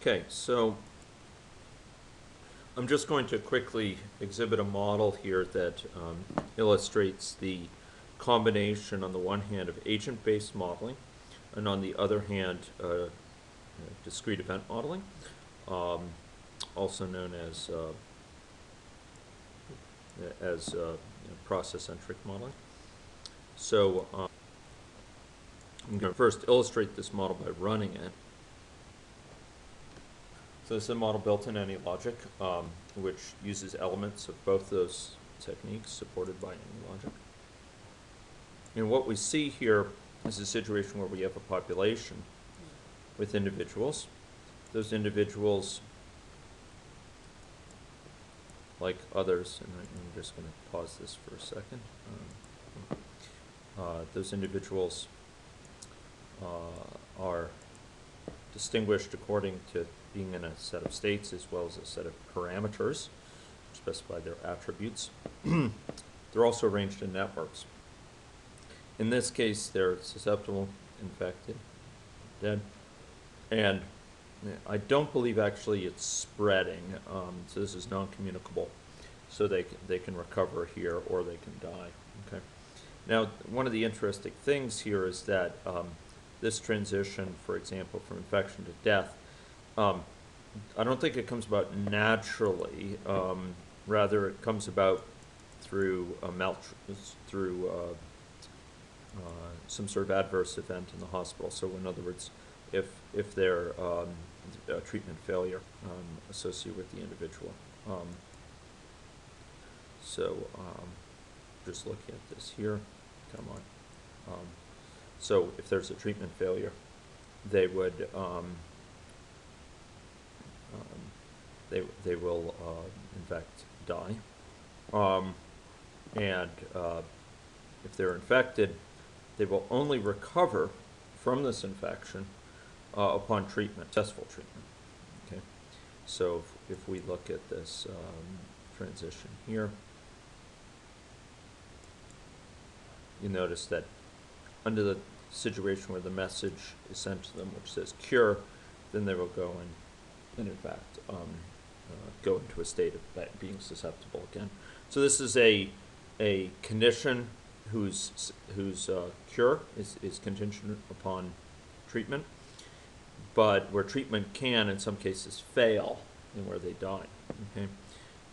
Okay, so I'm just going to quickly exhibit a model here that illustrates the combination, on the one hand, of agent-based modeling, and on the other hand, discrete event modeling, also known as process-centric modeling. So I'm going to first illustrate this model by running it. So this is a model built in AnyLogic, which uses elements of both those techniques supported by AnyLogic. And what we see here is a situation where we have a population with individuals. Those individuals, like others, and I'm just going to pause this for a second. Those individuals are distinguished according to being in a set of states as well as a set of parameters which specify their attributes. They're also arranged in networks. In this case, they're susceptible, infected, dead, and I don't believe actually it's spreading, so this is non-communicable, so they can recover here or they can die. Okay. Now, one of the interesting things here is that this transition, for example, from infection to death, I don't think it comes about naturally. Rather, it comes about through some sort of adverse event in the hospital. So, in other words, if there a treatment failure associated with the individual. Just looking at this here, come on. So if there's a treatment failure, they would they will in fact die, and if they're infected, they will only recover from this infection upon treatment, successful treatment. Okay, so if we look at this transition here, you notice that under the situation where the message is sent to them which says cure, then they will go and in fact go into a state of being susceptible again. So this is a condition whose cure is contingent upon treatment, but where treatment can in some cases fail and where they die. Okay.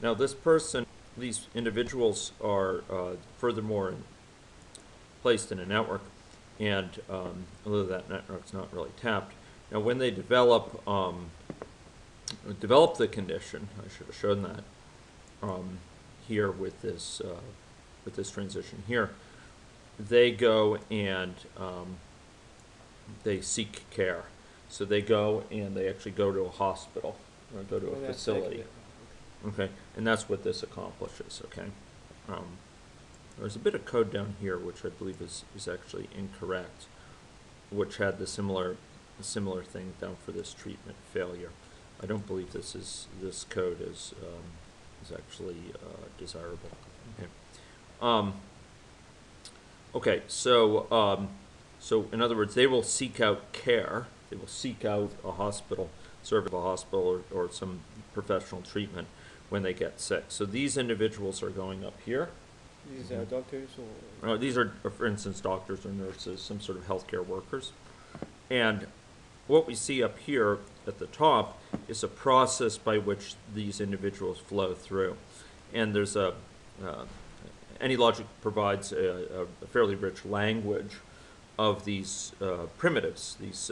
Now these individuals are furthermore placed in a network, and although that network's not really tapped. Now when they develop the condition, I should have shown that here with this transition here, they go and they seek care. So they go and they actually go to a hospital or go to a facility. Okay, and that's what this accomplishes. Okay. There's a bit of code down here which I believe is actually incorrect, which had the similar thing down for this treatment failure. I don't believe this code is actually desirable. Okay. Okay. So in other words, they will seek out care. They will seek out a hospital, serve a hospital, or some professional treatment when they get sick. So these individuals are going up here. These are doctors or? These are, for instance, doctors or nurses, some sort of healthcare workers. And what we see up here at the top is a process by which these individuals flow through. And there's AnyLogic provides a fairly rich language of these primitives, these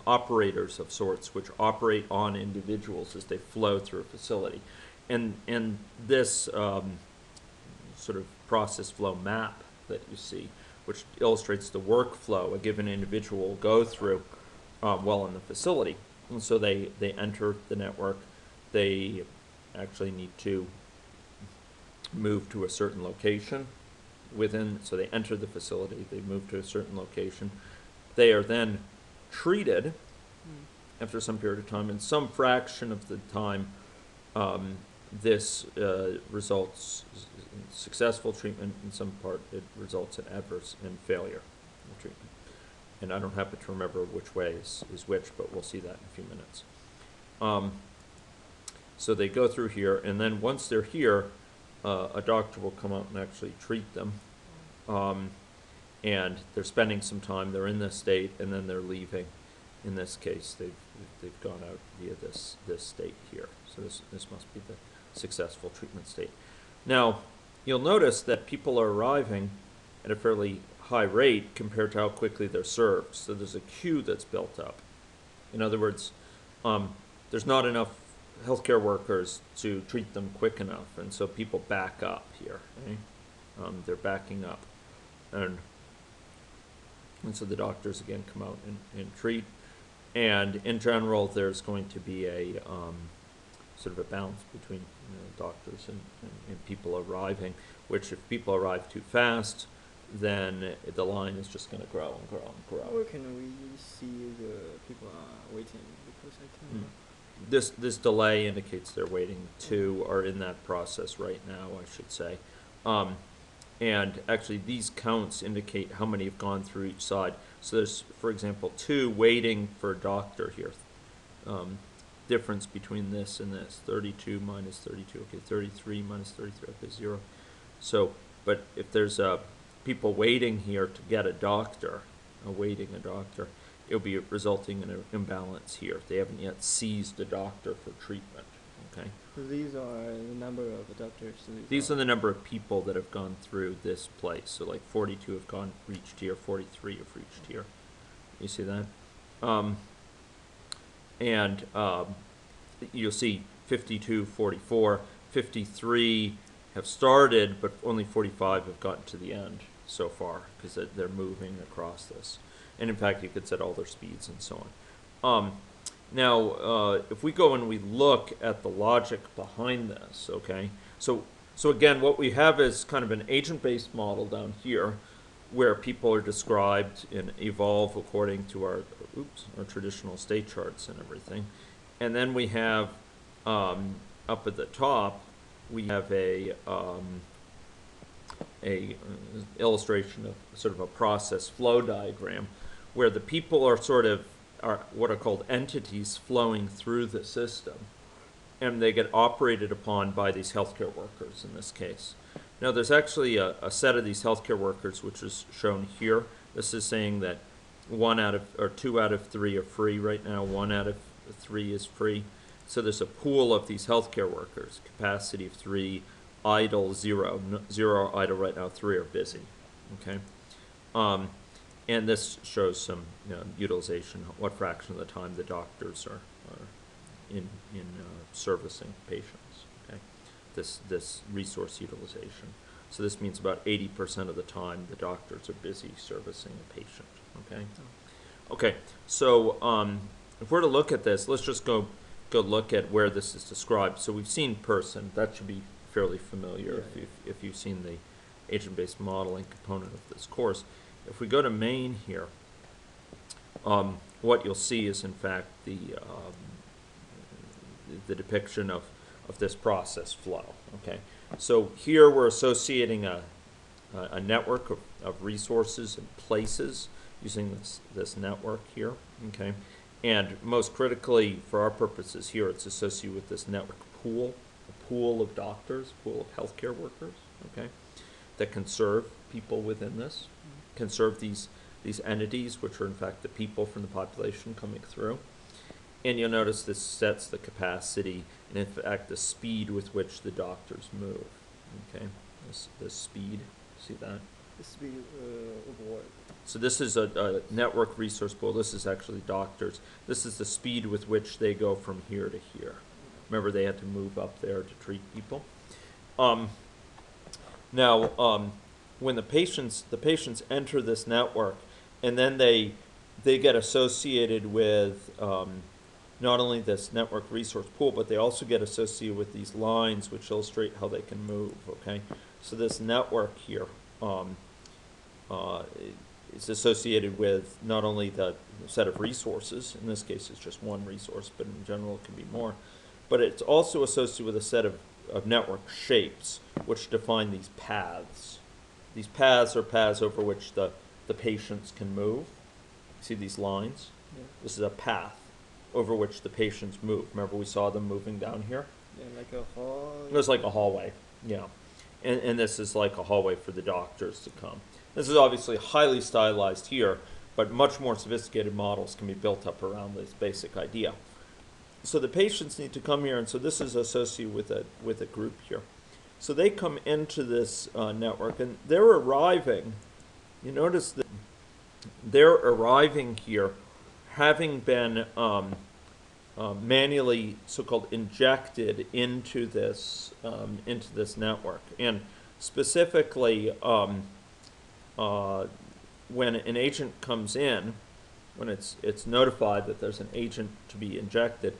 operators of sorts, which operate on individuals as they flow through a facility. And this sort of process flow map that you see, which illustrates the workflow a given individual will go through while in the facility. And so they enter the network. They actually need to move to a certain location so they enter the facility, they move to a certain location. They are then treated after some period of time. In some fraction of the time, this results in successful treatment. In some part, it results in adverse and failure in treatment. And I don't happen to remember which way is which, but we'll see that in a few minutes. So they go through here, and then once they're here, a doctor will come out and actually treat them. And they're spending some time, they're in this state, and then they're leaving. In this case, they've gone out via this state here. So this must be the successful treatment state. Now, you'll notice that people are arriving at a fairly high rate compared to how quickly they're served. So there's a queue that's built up. In other words, there's not enough healthcare workers to treat them quick enough, and so people back up here. Okay? They're backing up. And so the doctors, again, come out and treat. And in general, there's going to be a sort of a balance between doctors and people arriving, which if people arrive too fast, then the line is just going to grow and grow and grow. Where can we see the people are waiting? Because I can. This delay indicates they're waiting. Two are in that process right now, I should say. And actually, these counts indicate how many have gone through each side. So there's, for example, 2 waiting for a doctor here. Difference between this and this, 32 minus 32, okay, 33 minus 33, okay, 0. So, but if there's people waiting here to get a doctor, awaiting a doctor, it'll be resulting in an imbalance here. They haven't yet seized a doctor for treatment, okay? So these are the number of doctors. These are the number of people that have gone through this place. So like 42 have reached here, 43 have reached here. You see that? You'll see 52, 44, 53 have started, but only 45 have gotten to the end so far because they're moving across this. And in fact, you could set all their speeds and so on. Now, if we go and we look at the logic behind this, okay? So again, what we have is kind of an agent-based model down here where people are described and evolve according to our traditional state charts and everything. And then we have, up at the top, we have a illustration of sort of a process flow diagram where the people are what are called entities flowing through the system, and they get operated upon by these healthcare workers in this case. Now there's actually a set of these healthcare workers which is shown here. This is saying that 2 out of 3 are free right now, 1 out of 3 is free. So there's a pool of these healthcare workers, capacity of 3, idle 0, 0 are idle right now, 3 are busy, okay? And this shows some utilization, what fraction of the time the doctors are in servicing patients, okay? This resource utilization. So this means about 80% of the time the doctors are busy servicing a patient, okay? Okay, so if we're to look at this, let's just go look at where this is described. So we've seen person, that should be fairly familiar if you've seen the agent-based modeling component of this course. If we go to main here, what you'll see is in fact the depiction of this process flow, okay? So here we're associating a network of resources and places using this network here, okay? And most critically, for our purposes here, it's associated with this network pool, a pool of doctors, pool of healthcare workers, okay, that can serve people within this, can serve these entities, which are in fact the people from the population coming through. And you'll notice this sets the capacity and in fact the speed with which the doctors move, okay, this speed, see that? The speed of what? So this is a network resource pool. This is actually doctors. This is the speed with which they go from here to here. Remember, they had to move up there to treat people. Now, when the patients enter this network, and then they get associated with not only this network resource pool, but they also get associated with these lines which illustrate how they can move, okay? So this network here is associated with not only the set of resources, in this case it's just one resource, but in general it can be more, but it's also associated with a set of network shapes which define these paths. These paths are paths over which the patients can move. See these lines? Yeah. This is a path. over which the patients move. Remember we saw them moving down here? Yeah, like a hall. It was like a hallway, yeah. And this is like a hallway for the doctors to come. This is obviously highly stylized here, but much more sophisticated models can be built up around this basic idea. So the patients need to come here, and so this is associated with a group here. So they come into this network, and they're arriving. You notice that they're arriving here, having been manually so-called injected into this network, and specifically when an agent comes in, when it's notified that there's an agent to be injected,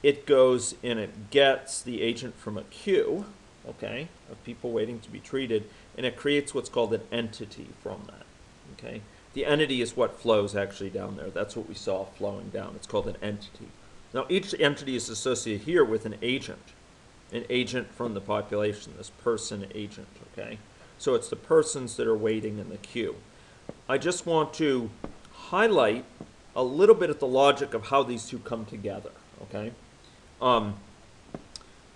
it goes and it gets the agent from a queue, okay, of people waiting to be treated, and it creates what's called an entity from that, okay. The entity is what flows actually down there. That's what we saw flowing down. It's called an entity. Now, each entity is associated here with an agent from the population, this person agent, okay? So it's the persons that are waiting in the queue. I just want to highlight a little bit of the logic of how these two come together, okay?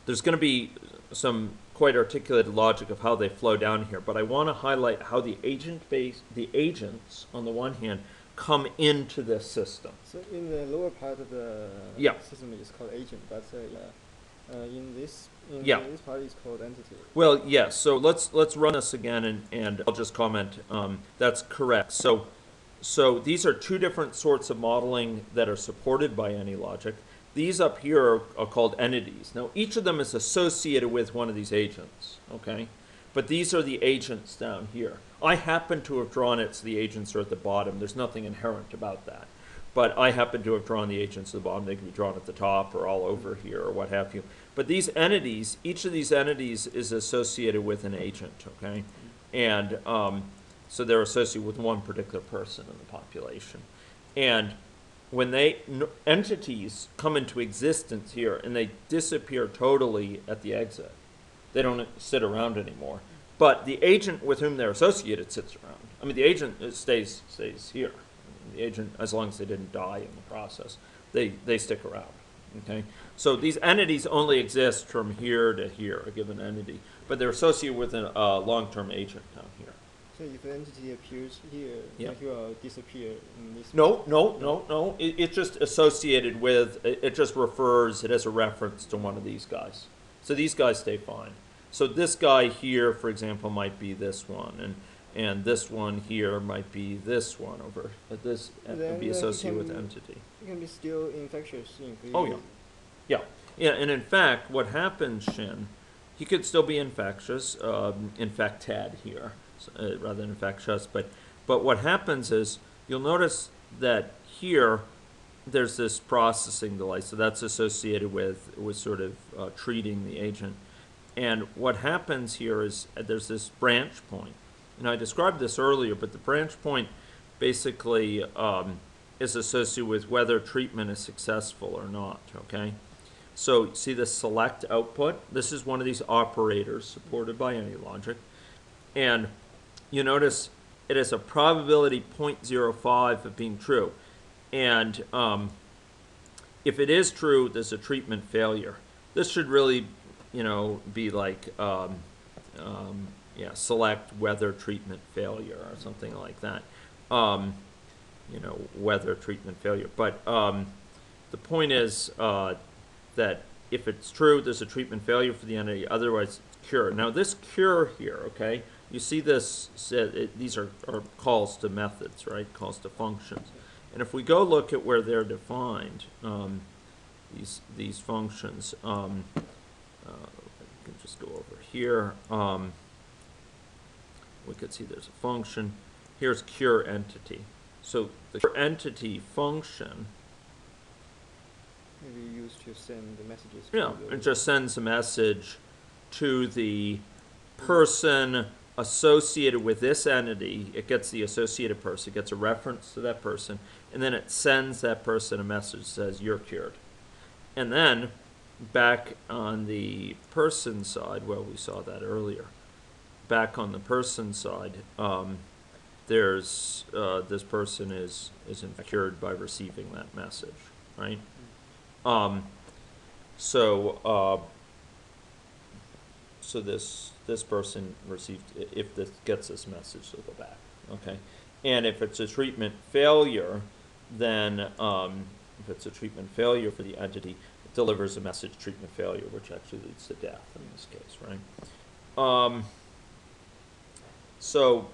There's going to be some quite articulated logic of how they flow down here, but I want to highlight how the agents, on the one hand, come into this system. So in the lower part of the Yeah. system is called agent, but in this Yeah. this part is called entity. Well, yes. So let's run this again, and I'll just comment. That's correct. So these are two different sorts of modeling that are supported by any logic. These up here are called entities. Now, each of them is associated with one of these agents, okay? But these are the agents down here. I happen to have drawn it so the agents are at the bottom. There's nothing inherent about that. But I happen to have drawn the agents at the bottom. They can be drawn at the top or all over here or what have you. But these entities, each of these entities is associated with an agent, okay? And so they're associated with one particular person in the population. And when entities come into existence here and they disappear totally at the exit, they don't sit around anymore. But the agent with whom they're associated sits around. I mean, the agent stays here. The agent, as long as they didn't die in the process, they stick around. Okay, so these entities only exist from here to here, a given entity, but they're associated with a long-term agent down here. So if an entity appears here, Yeah. it will disappear in this. No. It's just associated with. It just refers. It has a reference to one of these guys. So these guys stay fine. So this guy here, for example, might be this one, and this one here might be this one over. But this would be associated with entity. It can be still infectious. Oh yeah, yeah. And in fact, what happens, Shin, he could still be infectious, infected here, rather than infectious. But what happens is you'll notice that here there's this processing delay, so that's associated with sort of treating the agent. And what happens here is there's this branch point. And I described this earlier, but the branch point basically is associated with whether treatment is successful or not, okay? So see the select output? This is one of these operators supported by any logic. And you notice it has a probability 0.05 of being true. And if it is true, there's a treatment failure. This should really, be like, select whether treatment failure or something like that. Whether treatment failure. But the point is that if it's true, there's a treatment failure for the entity, otherwise it's cure. Now this cure here, okay, you see this, these are calls to methods, right, calls to functions. And if we go look at where they're defined, these functions, we can just go over here. We could see there's a function. Here's cure entity. So the cure entity function, maybe used to send the messages. Yeah, it just sends a message to the person associated with this entity. It gets the associated person, it gets a reference to that person, and then it sends that person a message that says, you're cured. And then back on the person side, well, we saw that earlier. Back on the person side, there's this person is cured by receiving that message, right? So so this person received, if this gets this message, they'll go back, okay? And if it's a treatment failure, then if it's a treatment failure for the entity, it delivers a message treatment failure, which actually leads to death in this case, right? So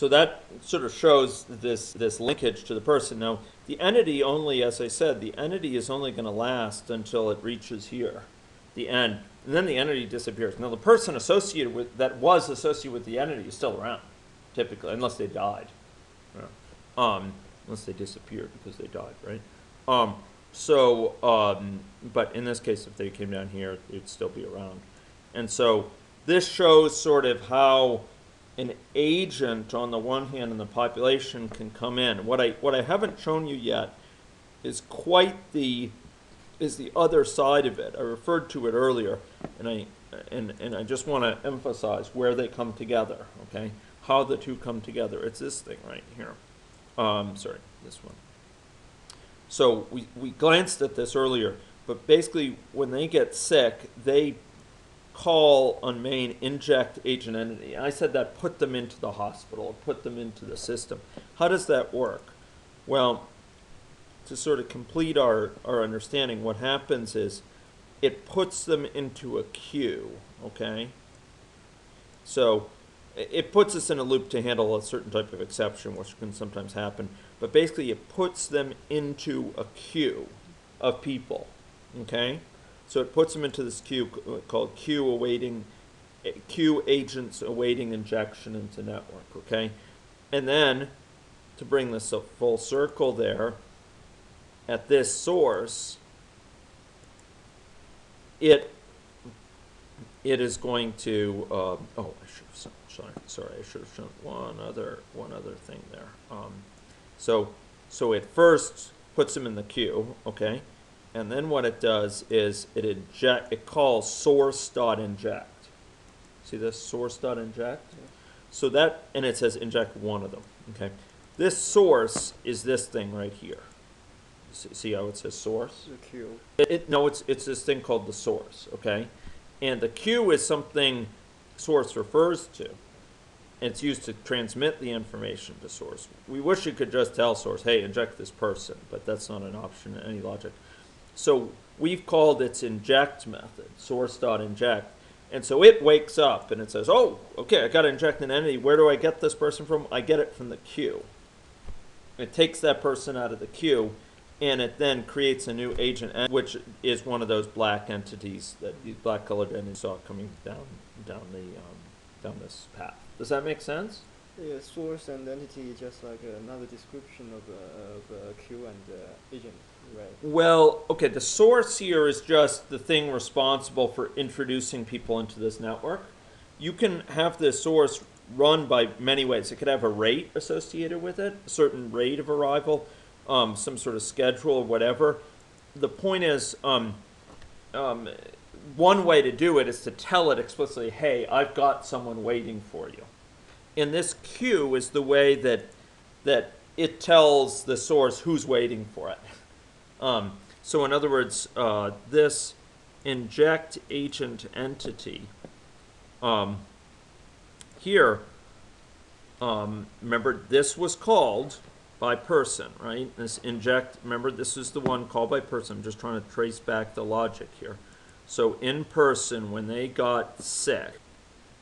that sort of shows this linkage to the person. Now, the entity only, as I said, the entity is only going to last until it reaches here, the end, and then the entity disappears. Now, the person associated with that was associated with the entity is still around, typically, unless they died, unless they disappeared because they died, right? But in this case, if they came down here, they'd still be around, and so this shows sort of how an agent on the one hand in the population can come in. What I haven't shown you yet is the other side of it. I referred to it earlier, and I just want to emphasize where they come together, okay? How the two come together. It's this thing right here. Sorry, this one. So we glanced at this earlier, but basically when they get sick, they call on main inject agent entity. I said that put them into the hospital, put them into the system. How does that work? Well, to sort of complete our understanding, what happens is it puts them into a queue, okay? So it puts us in a loop to handle a certain type of exception, which can sometimes happen, but basically it puts them into a queue of people, okay? So it puts them into this queue called queue agents awaiting injection into network, okay? And then, to bring this a full circle there, at this source, it is going to, I should have shown one other thing there. So it first puts them in the queue, okay? And then what it does is it calls source.inject. See this, source.inject? Yeah. So that, and it says inject one of them, okay? This source is this thing right here. See how it says source? The queue. No, it's this thing called the source, okay? And the queue is something source refers to. It's used to transmit the information to source. We wish you could just tell source, hey, inject this person, but that's not an option in any logic. So we've called its inject method, source.inject. And so it wakes up and it says, oh, okay, I got to inject an entity. Where do I get this person from? I get it from the queue. It takes that person out of the queue, and it then creates a new agent, which is one of those black entities, that these black colored entities saw coming down this path. Does that make sense? Yeah, source and entity is just like another description of queue and agent, right? Well, okay, the source here is just the thing responsible for introducing people into this network. You can have the source run by many ways. It could have a rate associated with it, a certain rate of arrival, some sort of schedule or whatever. The point is, one way to do it is to tell it explicitly, hey, I've got someone waiting for you. And this queue is the way that it tells the source who's waiting for it. So in other words, this inject agent entity here, remember this was called by person, right? This inject, remember this is the one called by person. I'm just trying to trace back the logic here. So in person, when they got sick,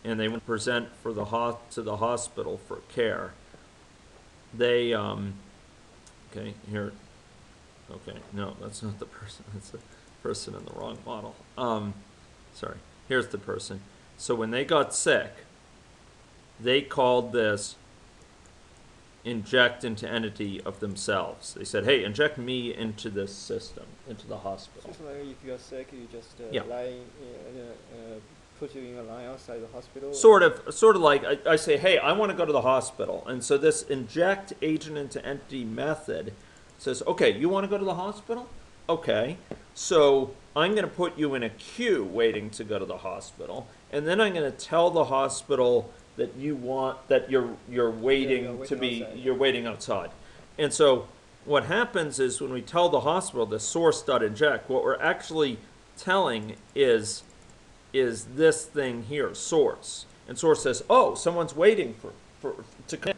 and they would present for to the hospital for care, they, okay, here, okay, no, that's not the person, that's the person in the wrong model. Sorry, here's the person. So when they got sick, they called this inject into entity of themselves. They said, hey, inject me into this system, into the hospital. Just like if you're sick, you just Yeah. put you in a line outside the hospital. Sort of like I say, hey, I want to go to the hospital. And so this inject agent into entity method says, okay, you want to go to the hospital? Okay. So I'm going to put you in a queue waiting to go to the hospital. And then I'm going to tell the hospital that you're waiting you're to waiting be, outside. you're waiting outside. And so what happens is when we tell the hospital the source.inject, what we're actually telling is this thing here, source. And source says, oh, someone's waiting to come in.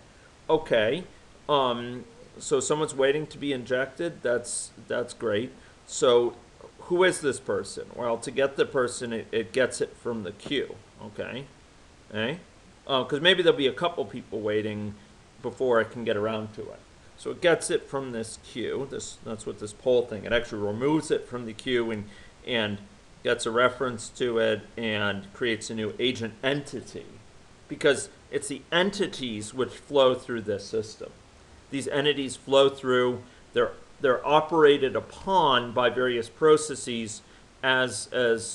Okay. So someone's waiting to be injected. That's great. So who is this person? Well, to get the person, it gets it from the queue. Okay. Okay. Because maybe there'll be a couple people waiting before I can get around to it. So it gets it from this queue. That's what this poll thing. It actually removes it from the queue and gets a reference to it and creates a new agent entity, because it's the entities which flow through this system. These entities flow through. They're operated upon by various processes as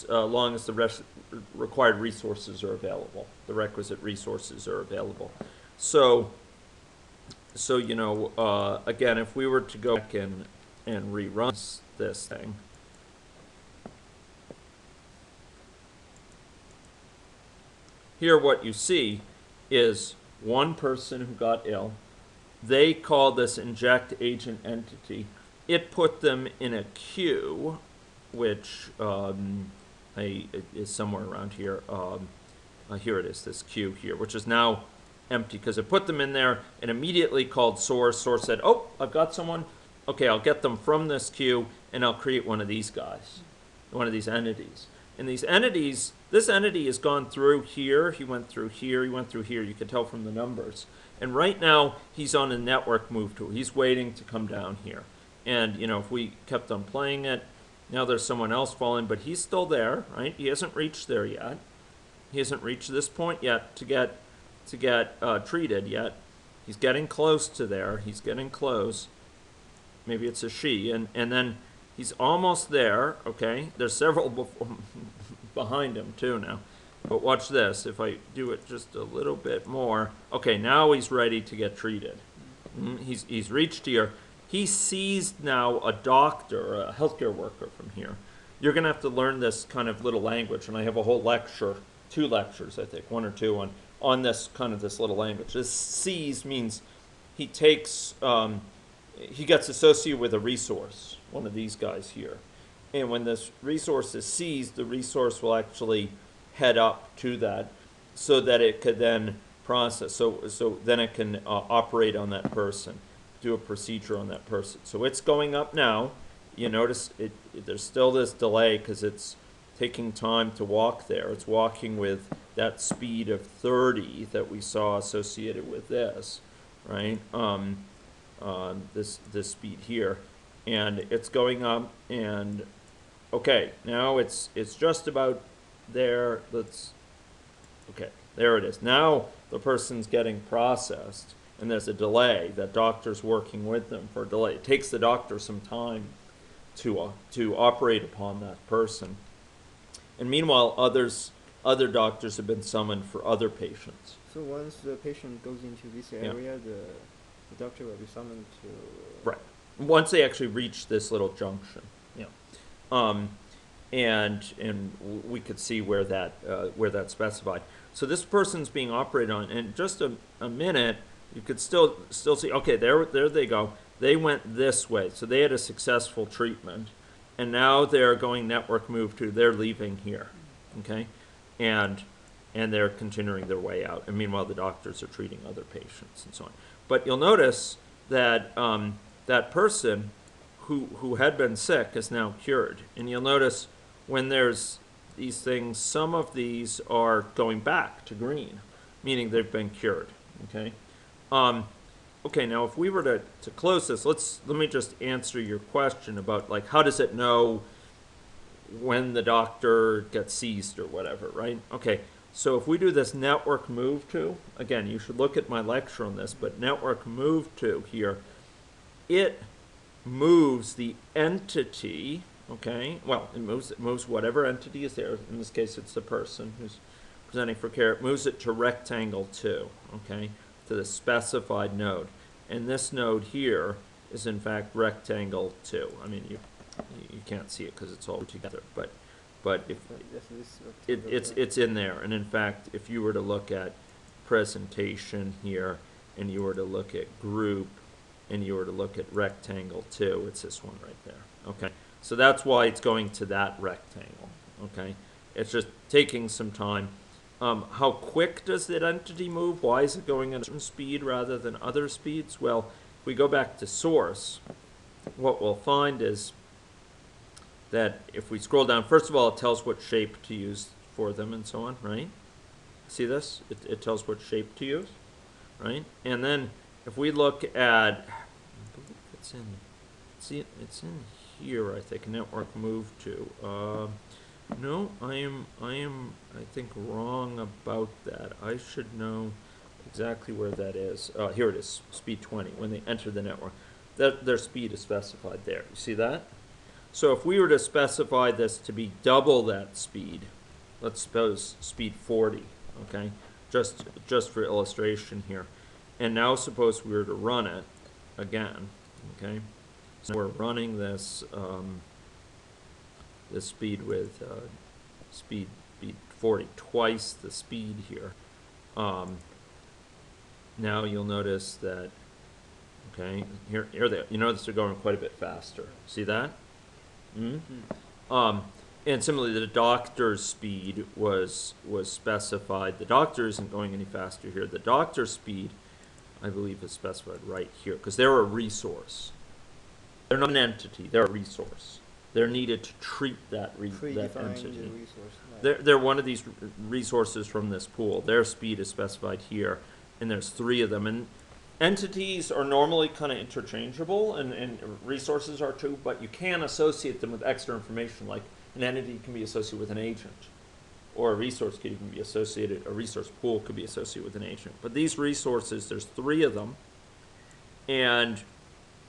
long as the required resources are available. The requisite resources are available. So you know, again, if we were to go back and rerun this thing, here what you see is one person who got ill. They call this inject agent entity. It put them in a queue, which is somewhere around here. Here it is, this queue here, which is now empty because it put them in there and immediately called source. Source said, oh, I've got someone. Okay, I'll get them from this queue and I'll create one of these guys, one of these entities. And these entities, this entity has gone through here. He went through here. He went through here. You can tell from the numbers. And right now, he's on a network move tool. He's waiting to come down here. And, you know, if we kept on playing it, now there's someone else falling, but he's still there, right? He hasn't reached there yet. He hasn't reached this point yet to get treated yet. He's getting close to there. He's getting close. Maybe it's a she. And then he's almost there, okay? There's several behind him, too, now. But watch this. If I do it just a little bit more. Okay, now he's ready to get treated. He's reached here. He sees now a doctor, a healthcare worker from here. You're going to have to learn this kind of little language. And I have a whole lecture, 2 lectures, I think, 1 or 2 on this kind of this little language. This sees means he takes, he gets associated with a resource, one of these guys here. And when this resource is seized, the resource will actually head up to that so that it could then process. So then it can operate on that person, do a procedure on that person. So it's going up now. You notice there's still this delay because it's taking time to walk there. It's walking with that speed of 30 that we saw associated with this, right? This speed here, and it's going up. And okay, now it's just about there. Okay, there it is. Now the person's getting processed, and there's a delay. That doctor's working with them for a delay. It takes the doctor some time to operate upon that person. And meanwhile, other doctors have been summoned for other patients. So once the patient goes into this area, the doctor will be summoned to... Right. Once they actually reach this little junction. Yeah. And we could see where that's specified. So this person's being operated on. In just a minute, you could still see, okay, there they go. They went this way. So they had a successful treatment. And now they're going network move to, they're leaving here. Okay? And they're continuing their way out. And meanwhile, the doctors are treating other patients and so on. But you'll notice that that person who had been sick is now cured. And you'll notice when there's these things, some of these are going back to green, meaning they've been cured. Okay? Okay, now if we were to close this, let me just answer your question about, like, how does it know when the doctor gets seized or whatever, right? Okay, so if we do this network move to, again, you should look at my lecture on this, but network move to here, it moves the entity, okay? Well, it moves whatever entity is there. In this case, it's the person who's presenting for care. It moves it to rectangle 2, okay, to the specified node. And this node here is, in fact, rectangle 2. I mean, you can't see it because it's all together, but if it's in there. And in fact, if you were to look at presentation here and you were to look at group, and you were to look at rectangle 2, it's this one right there, okay? So that's why it's going to that rectangle, okay? It's just taking some time. How quick does that entity move? Why is it going at a certain speed rather than other speeds? Well, if we go back to source, what we'll find is that if we scroll down, first of all, it tells what shape to use for them and so on, right? See this? It tells what shape to use, right? And then if we look at, I believe it's in, see, it's in here, I think, network move to. No, I am, I think, wrong about that. I should know exactly where that is. Here it is, speed 20, when they enter the network. Their speed is specified there. You see that? So if we were to specify this to be double that speed, let's suppose speed 40, okay, just for illustration here. And now suppose we were to run it again, okay. So we're running this this speed with speed 40, twice the speed here. Now you'll notice that, okay, here you notice they're going quite a bit faster. See that? And similarly, the doctor's speed was specified. The doctor isn't going any faster here. The doctor's speed, I believe, is specified right here, because they're a resource. They're not an entity, they're a resource. They're needed to treat that entity. Resource. They're one of these resources from this pool. Their speed is specified here, and there's 3 of them. And entities are normally kind of interchangeable, and resources are too, but you can associate them with extra information, like an entity can be associated with an agent, or a resource can be associated, a resource pool could be associated with an agent. But these resources, there's 3 of them, and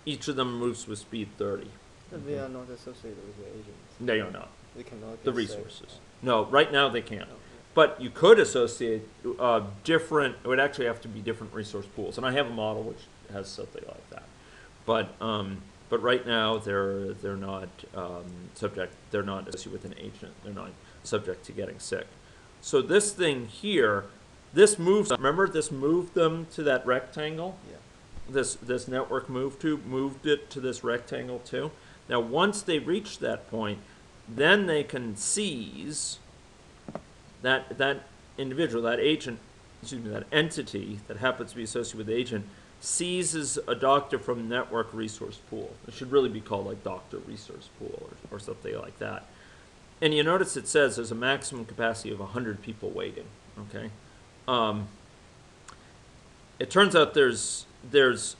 each of them moves with speed 30. But they are not associated with the agents. They are not. They cannot The get resources. saved. No, right now they can't. Oh, But you could associate different, it would actually have to be different resource pools. And I have a model which has something like that. But right now they're not subject, they're not associated with an agent. They're not subject to getting sick. So this thing here, this moves, remember this moved them to that rectangle? yeah. This network moved it to this rectangle too. Now once they reach that point, then they can seize that individual, that agent, excuse me, that entity that happens to be associated with the agent, seizes a doctor from network resource pool. It should really be called like doctor resource pool or something like that. And you notice it says there's a maximum capacity of 100 people waiting, okay? It turns out there's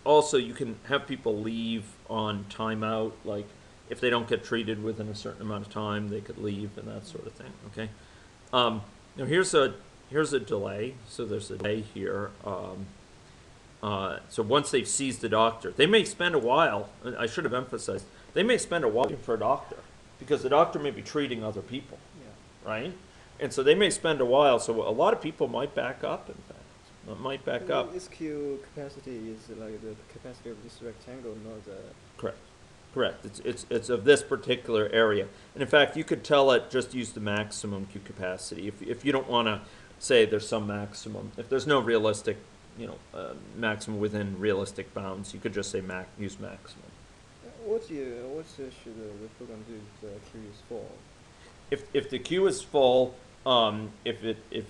also, you can have people leave on timeout, like if they don't get treated within a certain amount of time, they could leave and that sort of thing, okay? Now here's a delay, so there's a delay here. So once they've seized the doctor, they may spend a while, I should have emphasized, they may spend a while looking for a doctor, because the doctor may be treating other people, Yeah. right? And so they may spend a while, so a lot of people might back up, in fact. Might back up. This queue capacity is like the capacity of this rectangle, not the. Correct. It's of this particular area. And in fact, you could tell it, just use the maximum queue capacity. If you don't want to say there's some maximum, if there's no realistic, maximum within realistic bounds, you could just say use maximum. What should the program do if the queue is full? If the queue is full, if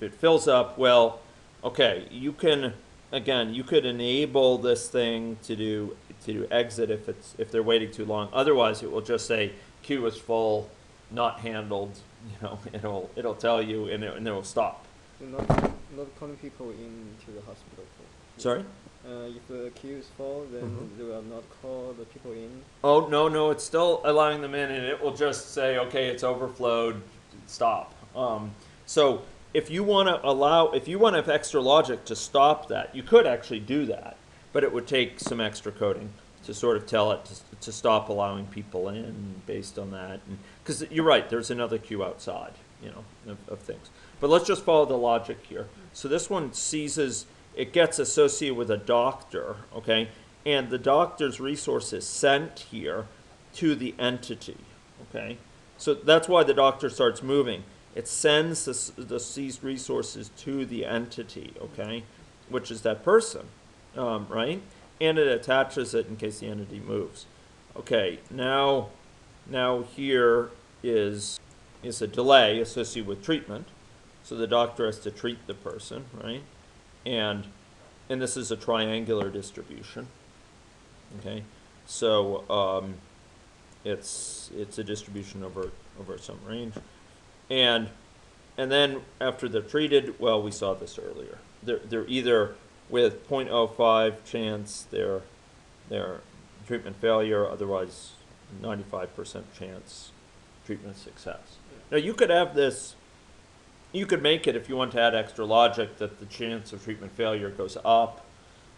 it fills up, well, okay, you could enable this thing to do exit if they're waiting too long. Otherwise, it will just say queue is full, not handled. It'll tell you, and it will stop. So not calling people into the hospital. Sorry? If the queue is full, then they will not call the people in. Oh no, it's still allowing them in, and it will just say, okay, it's overflowed, stop. So if you want to have extra logic to stop that, you could actually do that, but it would take some extra coding to sort of tell it to stop allowing people in based on that. Because you're right, there's another queue outside, of things. But let's just follow the logic here. So this one seizes, it gets associated with a doctor, okay? And the doctor's resource is sent here to the entity, okay? So that's why the doctor starts moving. It sends the seized resources to the entity, okay, which is that person, right? and it attaches it in case the entity moves. Okay, now here is a delay associated with treatment. So the doctor has to treat the person, right? And this is a triangular distribution. Okay, so it's a distribution over some range, and then after they're treated, well, we saw this earlier. They're either with 0.05 chance they're treatment failure, otherwise 95% chance treatment success. Now you could have this. You could make it, if you want to add extra logic, that the chance of treatment failure goes up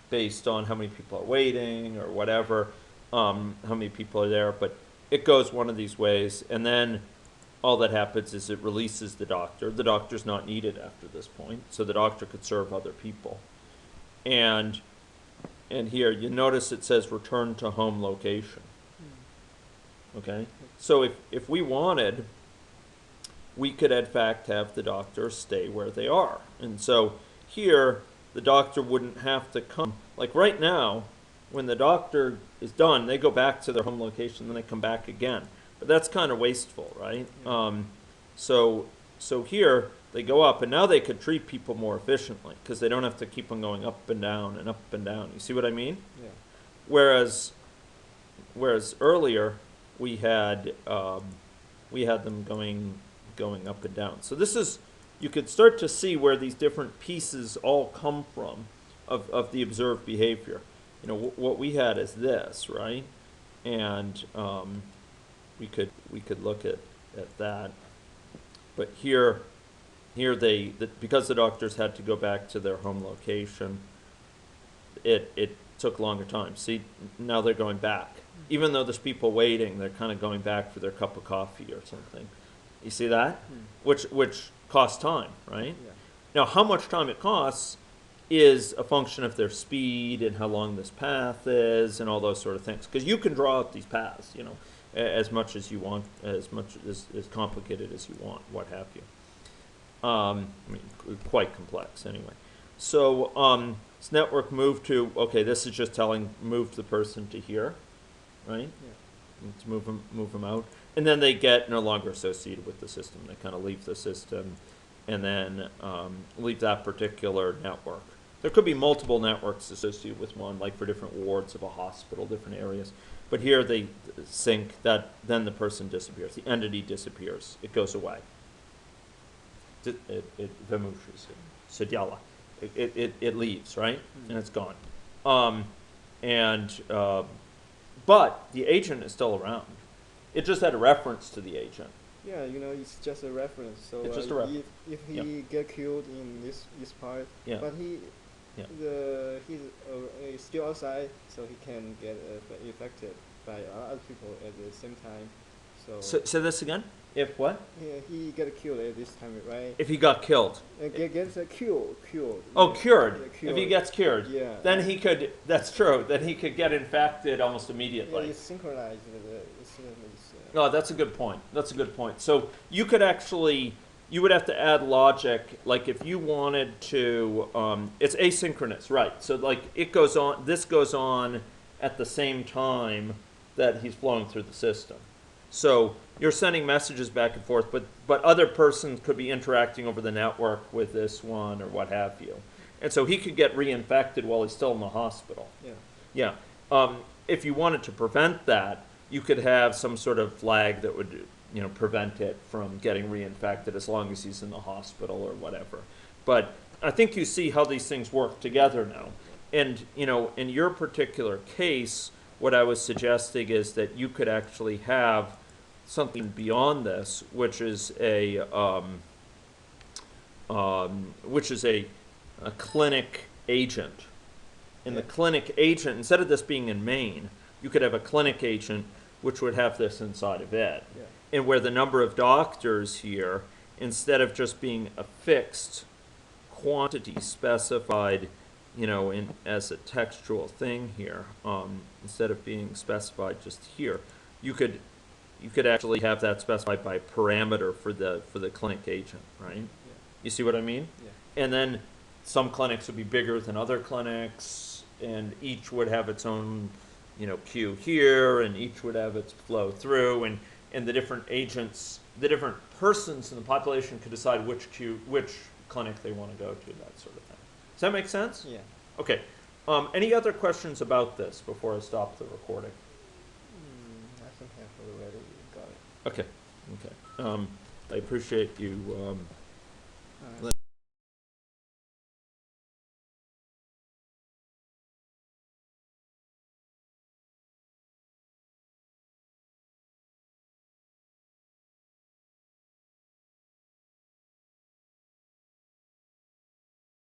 based on how many people are waiting or whatever, how many people are there, but it goes one of these ways, and then all that happens is it releases the doctor. The doctor's not needed after this point, so the doctor could serve other people. And here, you notice it says return to home location. Okay? So if we wanted, we could in fact have the doctor stay where they are. And so here, the doctor wouldn't have to come. Like right now, when the doctor is done, they go back to their home location, then they come back again. But that's kind of wasteful, right? Yeah. So here, they go up, and now they could treat people more efficiently because they don't have to keep on going up and down and up and down. You see what I mean? Yeah. Whereas earlier, we had them going up and down. So this is, you could start to see where these different pieces all come from of the observed behavior. You know, what we had is this, right? And we could look at that. But here because the doctors had to go back to their home location, it took longer time. See, now they're going back. Even though there's people waiting, they're kind of going back for their cup of coffee or something. You see that? Which costs time, right? Yeah. Now, how much time it costs is a function of their speed and how long this path is and all those sort of things. Because you can draw out these paths, you know, as much as you want, as complicated as you want, what have you. I mean, quite complex anyway. So this network moved to, okay, this is just telling move the person to here, right? Yeah. Let's move them out. And then they get no longer associated with the system. They kind of leave the system and then leave that particular network. There could be multiple networks associated with one, like for different wards of a hospital, different areas. But here they sync, that then the person disappears. The entity disappears. It goes away. It leaves, right? And it's gone. But the agent is still around. It just had a reference to the agent. Yeah, you know, it's just a reference. So It's just a reference. if he get killed in this part, Yeah. but he's still outside, so he can get affected by other people at the same time. So Say this again? If what? yeah, he get killed at this time, right? If he got killed. Gets cured. Oh, Yeah, cured. cured. If he gets cured, Yeah. then he could, that's true, then he could get infected almost Yeah, immediately. it's synchronized. No, that's a good point. That's a good point. So you could actually, you would have to add logic, like if you wanted to, it's asynchronous, right? So like it goes on, this goes on at the same time that he's flowing through the system. So you're sending messages back and forth, but other persons could be interacting over the network with this one or what have you. And so he could get reinfected while he's still in the hospital. Yeah. Yeah. If you wanted to prevent that, you could have some sort of flag that would, you know, prevent it from getting reinfected as long as he's in the hospital or whatever. But I think you see how these things work together now. And, you know, in your particular case, what I was suggesting is that you could actually have something beyond this, which is a clinic agent. And the clinic agent, instead of this being in Maine, you could have a clinic agent which would have this inside of it. Yeah. And where the number of doctors here, instead of just being a fixed quantity specified, you know, as a textual thing here, instead of being specified just here, you could actually have that specified by parameter for the clinic agent, right? Yeah. You see what I mean? Yeah. And then some clinics would be bigger than other clinics, and each would have its own, queue here, and each would have its flow through, and the different agents, the different persons in the population could decide which clinic they want to go to, that sort of thing. Does that make sense? Yeah. Okay. Any other questions about this before I stop the recording? I think I've already got it. Okay. I appreciate you Uh,